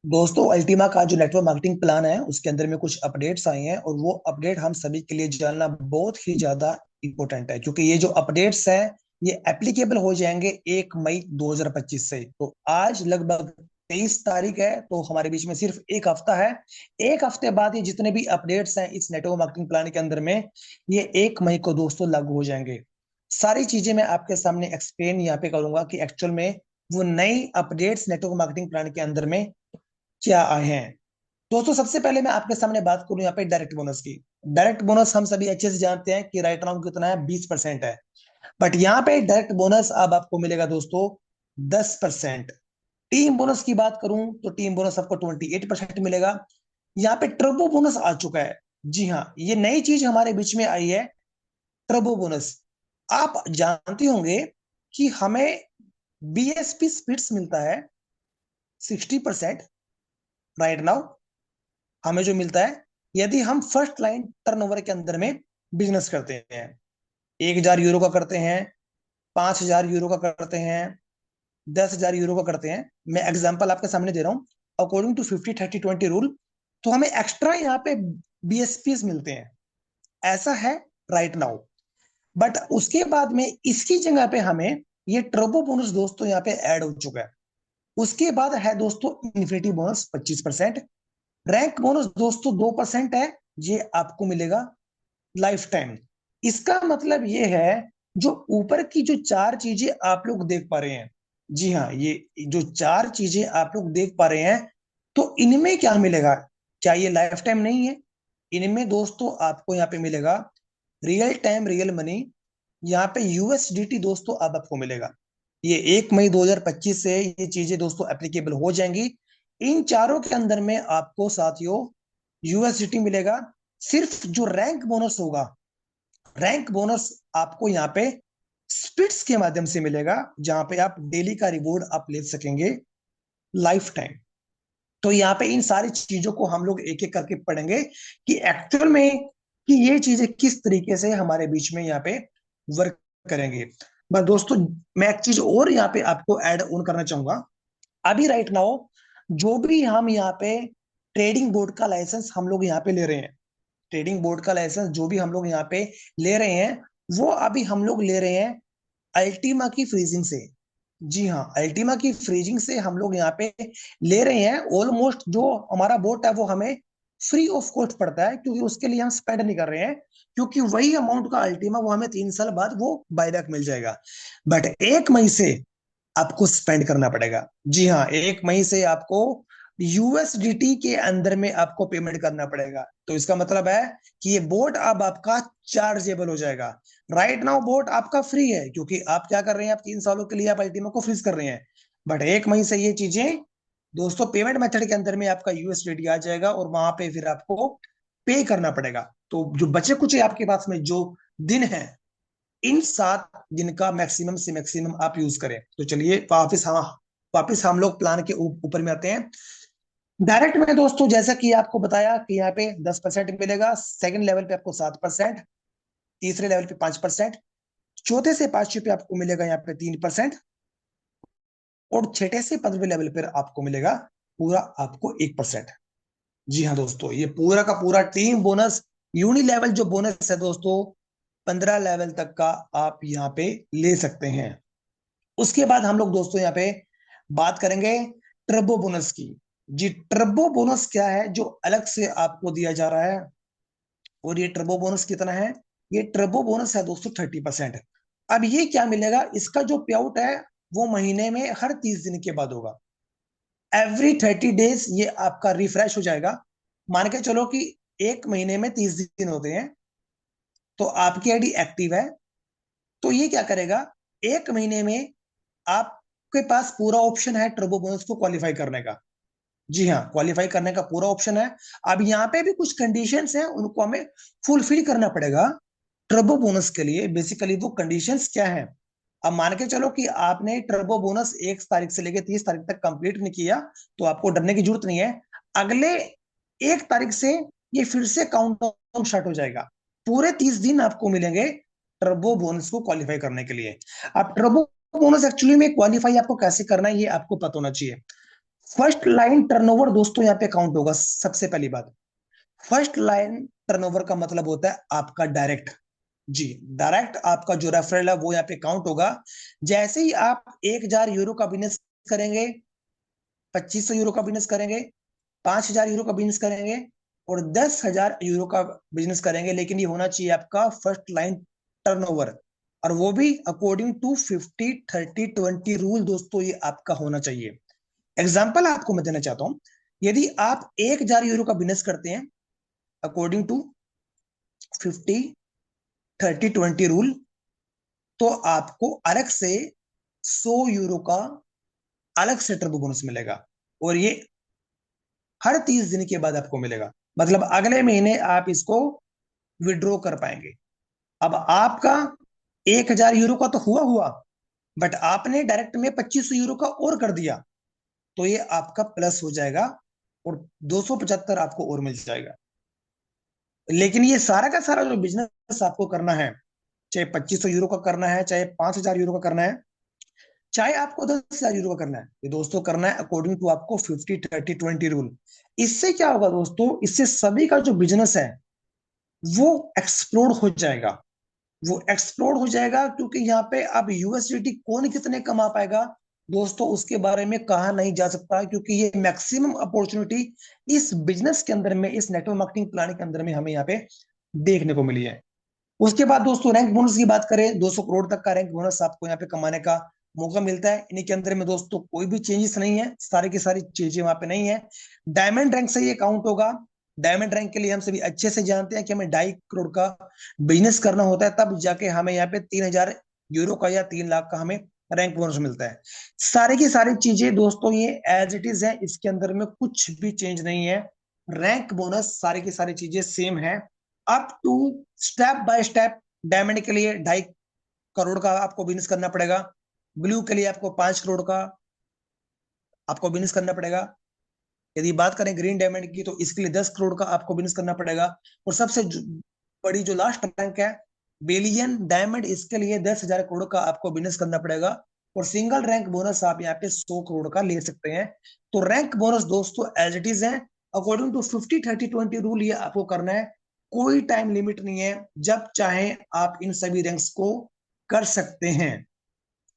दोस्तों अल्टीमा का जो नेटवर्क मार्केटिंग प्लान है उसके अंदर में कुछ अपडेट्स आए हैं और वो अपडेट हम सभी के लिए जानना बहुत ही ज्यादा इंपॉर्टेंट है, क्योंकि ये जो अपडेट्स हैं ये एप्लीकेबल हो जाएंगे 1 मई 2025 से। तो आज लगभग 23 तारीख है, तो हमारे बीच में सिर्फ एक हफ्ता है। एक हफ्ते बाद ये जितने भी अपडेट्स हैं इस नेटवर्क मार्केटिंग प्लान के अंदर में ये 1 मई को दोस्तों लागू हो जाएंगे। सारी चीजें मैं आपके सामने एक्सप्लेन यहाँ पे करूंगा कि एक्चुअल में वो नई अपडेट्स नेटवर्क मार्केटिंग प्लान के अंदर में क्या आए हैं। दोस्तों सबसे पहले मैं आपके सामने बात करूं यहाँ पे डायरेक्ट बोनस की। डायरेक्ट बोनस हम सभी अच्छे से जानते हैं कि राइट नाउ कितना है, 20% है। बट यहाँ पे डायरेक्ट बोनस अब आपको मिलेगा दोस्तों 10%। टीम बोनस की बात करूं तो टीम बोनस आपको 28% मिलेगा। यहाँ पे ट्रबो बोनस आ चुका है। जी हाँ, ये नई चीज हमारे बीच में आई है, ट्रबो बोनस। आप जानते होंगे कि हमें बीएसपी स्पिट्स मिलता है 60% राइट नाउ। हमें जो मिलता है यदि हम फर्स्ट लाइन टर्नओवर के अंदर में बिजनेस करते हैं, 1,000 यूरो का करते हैं, 5,000 यूरो का करते हैं, 10,000 यूरो का करते हैं। मैं एग्जांपल आपके सामने दे रहा हूं। अकॉर्डिंग टू 50-30-20 रूल, तो हमें एक्स्ट्रा यहाँ पे बीएसपीस मिलते हैं। ऐसा है राइट नाउ। बट उसके बाद में इसकी जगह पे हमें ये ट्रबो बोनस दोस्तों यहाँ पे ऐड हो चुका है। उसके बाद है दोस्तों इन्फिनिटी बोनस 25%। रैंक बोनस दोस्तों 2% है। ये आपको मिलेगा लाइफ टाइम। इसका मतलब ये है, जो ऊपर की जो चार चीजें आप लोग देख पा रहे हैं, जी हाँ, ये जो चार चीजें आप लोग देख पा रहे हैं, तो इनमें क्या मिलेगा? क्या ये लाइफ टाइम नहीं है? इनमें दोस्तों आपको यहाँ पे मिलेगा रियल टाइम रियल मनी। यहाँ पे यूएसडीटी दोस्तों अब आपको मिलेगा। ये 1 मई 2025 से ये चीजें दोस्तों एप्लीकेबल हो जाएंगी। इन चारों के अंदर में आपको साथियों यूएसडीटी मिलेगा। सिर्फ जो रैंक बोनस होगा, रैंक बोनस आपको यहाँ पे स्पिट्स के माध्यम से मिलेगा, जहां पे आप डेली का रिवॉर्ड आप ले सकेंगे लाइफ टाइम। तो यहाँ पे इन सारी चीजों को हम लोग एक एक करके पढ़ेंगे कि एक्चुअल में कि ये चीजें किस तरीके से हमारे बीच में यहाँ पे वर्क करेंगे। बस दोस्तों, मैं एक चीज और यहाँ पे आपको ऐड ऑन करना चाहूंगा। अभी राइट नाउ जो भी हम यहाँ पे ट्रेडिंग बोर्ड का लाइसेंस हम लोग यहाँ पे ले रहे हैं, ट्रेडिंग बोर्ड का लाइसेंस जो भी हम लोग यहाँ पे ले रहे हैं, वो अभी हम लोग ले रहे हैं अल्टीमा की फ्रीजिंग से। जी हाँ, अल्टीमा की फ्रीजिंग से हम लोग यहाँ पे ले रहे हैं। ऑलमोस्ट जो हमारा बोट है वो हमें फ्री ऑफ कॉस्ट पड़ता है, क्योंकि उसके लिए हम स्पेंड नहीं कर रहे हैं, क्योंकि वही अमाउंट का अल्टीमा वो हमें 3 साल बाद वो बायबैक मिल जाएगा। बट 1 मई से आपको स्पेंड करना पड़ेगा। जी हाँ, 1 मई से आपको यूएसडीटी के अंदर में आपको पेमेंट करना पड़ेगा। तो इसका मतलब है कि ये बोट अब आपका चार्जेबल हो जाएगा। राइट नाउ बोट आपका फ्री है, क्योंकि आप क्या कर रहे हैं, आप 3 सालों के लिए आप अल्टीमा को फ्रीज कर रहे हैं। बट 1 मई से ये चीजें दोस्तों पेमेंट मेथड के अंदर में आपका यूएसडीटी आ जाएगा और वहां पे फिर आपको पे करना पड़ेगा। तो जो बचे कुछ आपके पास में जो दिन है, इन 7 दिन का मैक्सिमम से मैक्सिमम आप यूज करें। तो चलिए वापिस हम लोग प्लान के ऊपर में आते हैं। डायरेक्ट में दोस्तों जैसा कि आपको बताया कि यहाँ पे 10% मिलेगा, सेकंड लेवल पे आपको 7%, तीसरे लेवल पे 5%, चौथे से पांचवे पे आपको मिलेगा यहाँ पे 3%, और छठे से 15वें लेवल पर आपको मिलेगा पूरा आपको 1%। जी हाँ दोस्तों, ये पूरा का पूरा टीम बोनस, यूनि लेवल जो बोनस है दोस्तों, 15 लेवल तक का आप यहाँ पे ले सकते हैं। उसके बाद हम लोग दोस्तों यहाँ पे बात करेंगे ट्रबो बोनस की। जी, ट्रबो बोनस क्या है जो अलग से आपको दिया जा रहा है, और ये ट्रबो बोनस कितना है? ये ट्रबो बोनस है दोस्तों 30%। अब ये क्या मिलेगा? इसका जो पे आउट है वो महीने में हर 30 दिन के बाद होगा। एवरी 30 डेज ये आपका रिफ्रेश हो जाएगा। मान के चलो कि एक महीने में 30 दिन होते हैं, तो आपकी आईडी एक्टिव है, तो ये क्या करेगा, एक महीने में आपके पास पूरा ऑप्शन है ट्रबो बोनस को क्वालिफाई करने का। जी हाँ, क्वालिफाई करने का पूरा ऑप्शन है। अब यहाँ पे भी कुछ कंडीशंस हैं, उनको हमें फुलफिल करना पड़ेगा ट्रबो बोनस के लिए। बेसिकली वो कंडीशंस क्या है? अब मान के चलो कि आपने टर्बो बोनस 1 तारीख से लेकर 30 तारीख तक कंप्लीट नहीं किया, तो आपको डरने की जरूरत नहीं है। अगले 1 तारीख से ये फिर से काउंट डाउन स्टार्ट हो जाएगा। पूरे 30 दिन आपको मिलेंगे टर्बो बोनस को क्वालिफाई करने के लिए। अब टर्बो बोनस एक्चुअली में क्वालिफाई आपको कैसे करना है ये आपको पता होना चाहिए। फर्स्ट लाइन टर्नओवर दोस्तों यहाँ पे काउंट होगा। सबसे पहली बात, फर्स्ट लाइन टर्नओवर का मतलब होता है आपका डायरेक्ट। जी, डायरेक्ट आपका जो रेफरल है वो यहाँ पे काउंट होगा। जैसे ही आप 1,000 यूरो का बिजनेस करेंगे, 2,500 यूरो का बिजनेस करेंगे, 5,000 यूरो का बिजनेस करेंगे और 10,000 यूरो का बिजनेस करेंगे, लेकिन ये होना चाहिए आपका फर्स्ट लाइन टर्नओवर, और वो भी अकॉर्डिंग टू 50-30-20 रूल दोस्तों, ये आपका होना चाहिए। एग्जाम्पल आपको मैं देना चाहता हूं, यदि आप 1,000 यूरो का बिजनेस करते हैं अकॉर्डिंग टू 50-30-20 रूल, तो आपको अलग से 100 यूरो का अलग से टर्बो बोनस मिलेगा, और ये हर 30 दिन के बाद आपको मिलेगा। मतलब अगले महीने आप इसको विड्रॉ कर पाएंगे। अब आपका 1,000 यूरो का तो हुआ हुआ, बट आपने डायरेक्ट में 2,500 यूरो का और कर दिया, तो ये आपका प्लस हो जाएगा और 275 आपको और मिल जाएगा। लेकिन ये सारा का सारा जो बिजनेस आपको करना है, चाहे 2,500 यूरो का करना है, चाहे 5,000 यूरो का करना है, चाहे आपको 10,000 यूरो का करना है, ये दोस्तों करना है अकॉर्डिंग टू आपको 50-30-20 रूल। इससे क्या होगा दोस्तों, इससे सभी का जो बिजनेस है वो एक्सप्लोड हो जाएगा। वो एक्सप्लोड हो जाएगा, क्योंकि यहाँ पे अब यूएसडीटी कौन कितने कमा पाएगा दोस्तों, उसके बारे में कहा नहीं जा सकता, क्योंकि ये मैक्सिमम अपॉर्चुनिटी इस बिजनेस के अंदर में, इस नेटवर्क मार्केटिंग प्लान के अंदर में हमें यहाँ पे देखने को मिली है। उसके बाद दोस्तों रैंक बोनस की बात करें, 200 करोड़ तक का रैंक बोनस आपको यहाँ पे कमाने का मौका मिलता है। इन्हीं के अंदर में दोस्तों कोई भी चेंजेस नहीं है, सारी की सारी चीजें वहां पे नहीं है। डायमंड रैंक से ये काउंट होगा। डायमंड रैंक के लिए हम सभी अच्छे से जानते हैं कि हमें 2.5 करोड़ का बिजनेस करना होता है, तब जाके हमें यहाँ पे 3,000 यूरो का या 3 लाख का हमें रैंक बोनस मिलता है। सारी की सारी चीजें दोस्तों ये एज इट इज है, इसके अंदर में कुछ भी चेंज नहीं है। रैंक बोनस सारी की सारी चीजें सेम है। Up to step by step, diamond के लिए 2.5 करोड़ का आपको बिजनेस करना पड़ेगा, ब्लू के लिए आपको 5 करोड़ का आपको बिजनेस करना पड़ेगा। यदि बात करें ग्रीन डायमंड की, तो इसके लिए 10 करोड़ का आपको बिजनेस करना पड़ेगा। और सबसे बड़ी जो लास्ट रैंक है बिलियन डायमंड, इसके लिए 10,000 करोड़ का आपको बिजनेस करना पड़ेगा। और सिंगल रैंक बोनस आप यहाँ पे 100 करोड़ का ले सकते हैं। तो रैंक बोनस दोस्तों एज इट इज है, अकॉर्डिंग टू 50-30-20 रूल ये आपको करना है। कोई टाइम लिमिट नहीं है, जब चाहे आप इन सभी रैंक्स को कर सकते हैं।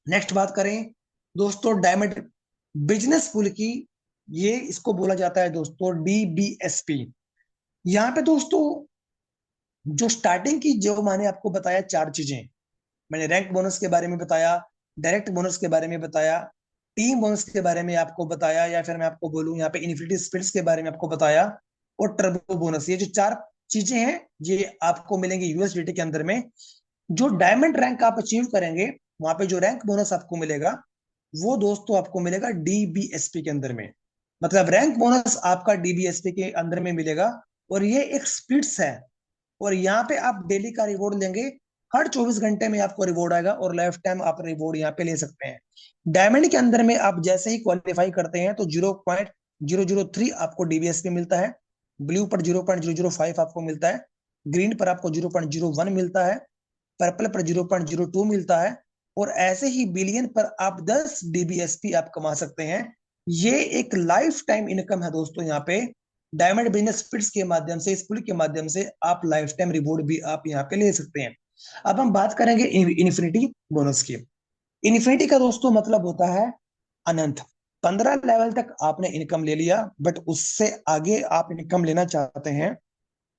नेक्स्ट बात करें दोस्तों डायमंड बिजनेस पूल की, ये इसको बोला जाता है दोस्तों डीबीएसपी। यहाँ पे दोस्तों जो स्टार्टिंग की, जो मैंने आपको बताया 4 चीजें, मैंने रैंक बोनस के बारे में बताया, डायरेक्ट बोनस के बारे में बताया, टीम बोनस के बारे में आपको बताया, या फिर मैं आपको बोलूं यहाँ पे इन्फिनिटी स्पिरिट्स के बारे में आपको बताया, और टर्बो बोनस, ये जो 4 चीजें हैं ये आपको मिलेंगी यूएसडीटी के अंदर में। जो डायमंड रैंक आप अचीव करेंगे, वहां पे जो रैंक बोनस आपको मिलेगा वो दोस्तों आपको मिलेगा डीबीएसपी के अंदर में। मतलब रैंक बोनस आपका डीबीएसपी के अंदर में मिलेगा, और ये एक स्प्लिट्स है। और यहाँ पे आप डेली का रिवॉर्ड लेंगे, हर 24 घंटे में आपको रिवॉर्ड आएगा, और लाइफ टाइम आप रिवॉर्ड यहाँ पे ले सकते हैं। डायमंड के अंदर में आप जैसे ही क्वालिफाई करते हैं तो 0.003 आपको डीबीएसपी मिलता है, ब्लू पर 0.005 आपको मिलता है, ग्रीन पर आपको 0.01 मिलता है, पर्पल पर 0.02 मिलता है, और ऐसे ही बिलियन पर आप 10 डीबीएसपी आप कमा सकते हैं। ये एक लाइफ टाइम इनकम है दोस्तों। यहाँ पे डायमंड बिजनेस स्पिट्स के माध्यम से, इस पुल के माध्यम से आप लाइफ टाइम रिवॉर्ड भी आप यहाँ पे ले सकते हैं। अब हम बात करेंगे इन्फिनिटी बोनस की। इन्फिनिटी का दोस्तों मतलब होता है अनंत। 15 लेवल तक आपने इनकम ले लिया, बट उससे आगे आप इनकम लेना चाहते हैं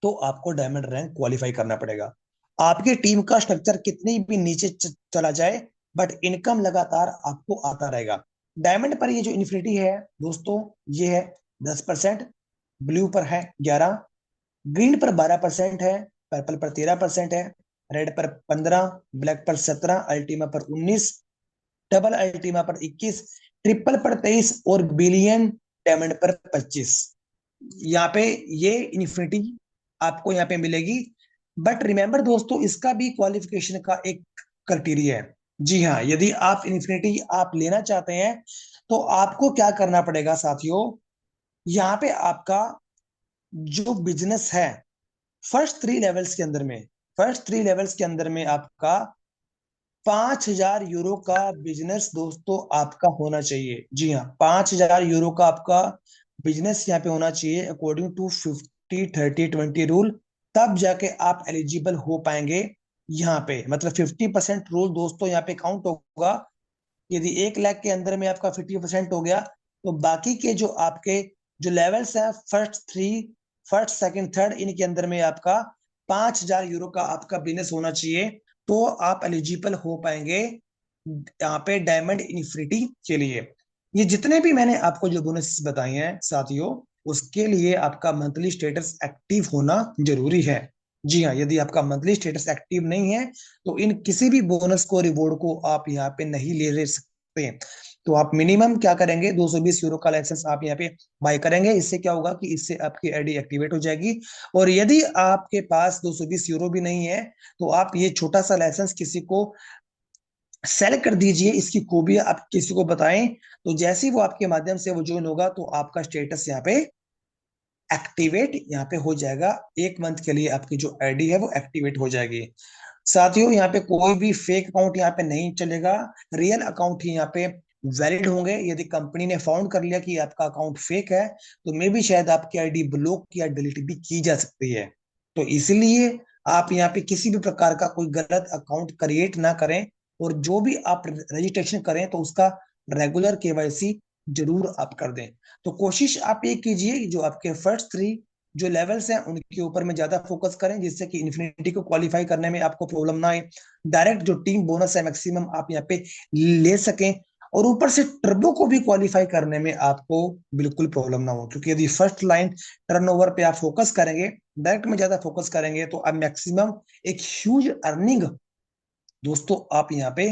तो आपको डायमंड रैंक क्वालिफाई करना पड़ेगा। आपकी टीम का स्ट्रक्चर कितनी भी नीचे चला जाए, बट इनकम लगातार आपको आता रहेगा। डायमंड पर ये जो इन्फिनिटी है दोस्तों, ये है 10%, ब्लू पर है 11, ग्रीन पर 12% है, पर्पल पर 13% है, रेड पर 15, ब्लैक पर 17, अल्टीमा पर 19, डबल अल्टीमा पर 21, ट्रिपल पर 23 और बिलियन डायमंड पर 25। यहाँ पे ये इन्फिनिटी आपको यहाँ पे मिलेगी। बट रिमेंबर दोस्तों, इसका भी क्वालिफिकेशन का एक क्राइटेरिया है। जी हाँ, यदि आप इन्फिनिटी आप लेना चाहते हैं तो आपको क्या करना पड़ेगा साथियों, यहाँ पे आपका जो बिजनेस है फर्स्ट 3 लेवल्स के अंदर में, फर्स्ट 3 लेवल्स के अंदर में आपका €5,000 का बिजनेस दोस्तों आपका होना चाहिए। जी हाँ, €5,000 का आपका बिजनेस यहाँ पे होना चाहिए अकॉर्डिंग टू 50-30-20 रूल। तब जाके आप एलिजिबल हो पाएंगे यहाँ पे। मतलब 50% रूल दोस्तों यहाँ पे काउंट होगा। यदि 1 लाख के अंदर में आपका 50% हो गया, तो बाकी के जो आपके जो लेवल्स हैं, फर्स्ट सेकंड थर्ड, इनके अंदर में आपका €5,000 का आपका बिजनेस होना चाहिए। तो आप एलिजिबल हो पाएंगे यहाँ पे डायमंड इन्फिनिटी के लिए। ये जितने भी मैंने आपको जो बोनस बताए हैं साथियों, उसके लिए आपका मंथली स्टेटस एक्टिव होना जरूरी है। जी हाँ, यदि आपका मंथली स्टेटस एक्टिव नहीं है, तो इन किसी भी बोनस को रिवॉर्ड को आप यहाँ पे नहीं ले सकते। तो आप मिनिमम क्या करेंगे, €220 का लाइसेंस आप यहाँ पे बाय करेंगे। इससे क्या होगा कि इससे आपकी आईडी एक्टिवेट हो जाएगी। और यदि आपके पास €220 भी नहीं है, तो आप ये छोटा सा लाइसेंस किसी को सेल कर दीजिए। इसकी खूबियां आप किसी को बताएं, तो जैसे ही वो आपके माध्यम से वो ज्वाइन होगा, तो आपका स्टेटस यहाँ पे एक्टिवेट यहाँ पे हो जाएगा। 1 मंथ के लिए आपकी जो आईडी है वो एक्टिवेट हो जाएगी। साथियों, यहाँ पे कोई भी फेक अकाउंट यहाँ पे नहीं चलेगा। रियल अकाउंट ही यहाँ पे वैलिड होंगे। यदि कंपनी ने फाउंड कर लिया कि आपका अकाउंट फेक है, तो मे भी शायद आपकी आईडी ब्लॉक या डिलीट भी की जा सकती है। तो इसलिए आप यहाँ पे किसी भी प्रकार का कोई गलत अकाउंट क्रिएट ना करें। और जो भी आप रजिस्ट्रेशन करें, तो उसका रेगुलर केवाईसी जरूर आप कर दें। तो कोशिश आप ये कीजिए, जो आपके फर्स्ट 3 जो लेवल्स हैं उनके ऊपर में ज्यादा फोकस करें, जिससे कि इन्फिनिटी को क्वालिफाई करने में आपको प्रॉब्लम ना आए। डायरेक्ट जो टीम बोनस है मैक्सिमम आप यहाँ पे ले सकें। और ऊपर से टर्बो को भी क्वालिफाई करने में आपको बिल्कुल प्रॉब्लम ना हो। क्योंकि यदि फर्स्ट लाइन टर्नओवर पे आप फोकस करेंगे, डायरेक्ट में ज्यादा फोकस करेंगे, तो आप मैक्सिमम एक ह्यूज अर्निंग दोस्तों आप यहाँ पे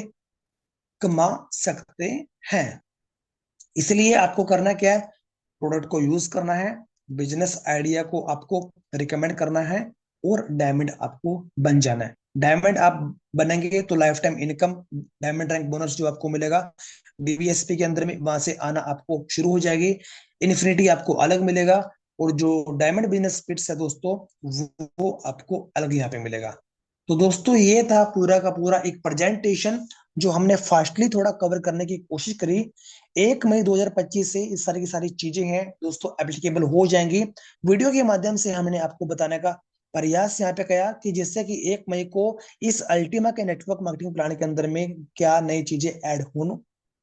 कमा सकते हैं। इसलिए आपको करना क्या है, प्रोडक्ट को यूज करना है, बिजनेस आइडिया को आपको रिकमेंड करना है, और डायमंड आपको बन जाना है। डायमंड आप बनेंगे तो life time income, diamond rank bonus जो आपको मिलेगा डीवीएसपी के अंदर में, वहां से आना आपको शुरू हो जाएगी। इन्फिनिटी आपको अलग मिलेगा, और जो डायमंड बिजनेस स्पिट्स है दोस्तों, वो आपको अलग यहाँ पे मिलेगा। तो दोस्तों, ये था पूरा का पूरा एक प्रेजेंटेशन, जो हमने फास्टली थोड़ा कवर करने की कोशिश करी। 1 मई 2025 से इस सारी की सारी चीजें हैं दोस्तों एप्लीकेबल हो जाएंगी। वीडियो के माध्यम से हमने आपको बताने का प्रयास यहाँ पे किया, कि जिससे कि 1 मई को इस अल्टीमा के नेटवर्क मार्केटिंग प्लान के अंदर में क्या नई चीजें ऐड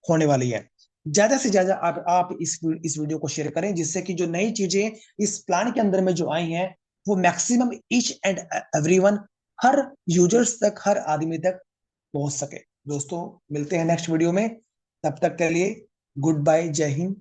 होने वाली है। ज्यादा से ज्यादा आप इस वीडियो को शेयर करें, जिससे कि जो नई चीजें इस प्लान के अंदर में जो आई हैं, वो maximum each and everyone, her users तक, हर आदमी तक पहुंच सके। दोस्तों, मिलते हैं नेक्स्ट वीडियो में। तब तक के लिए गुड बाय, जय हिंद।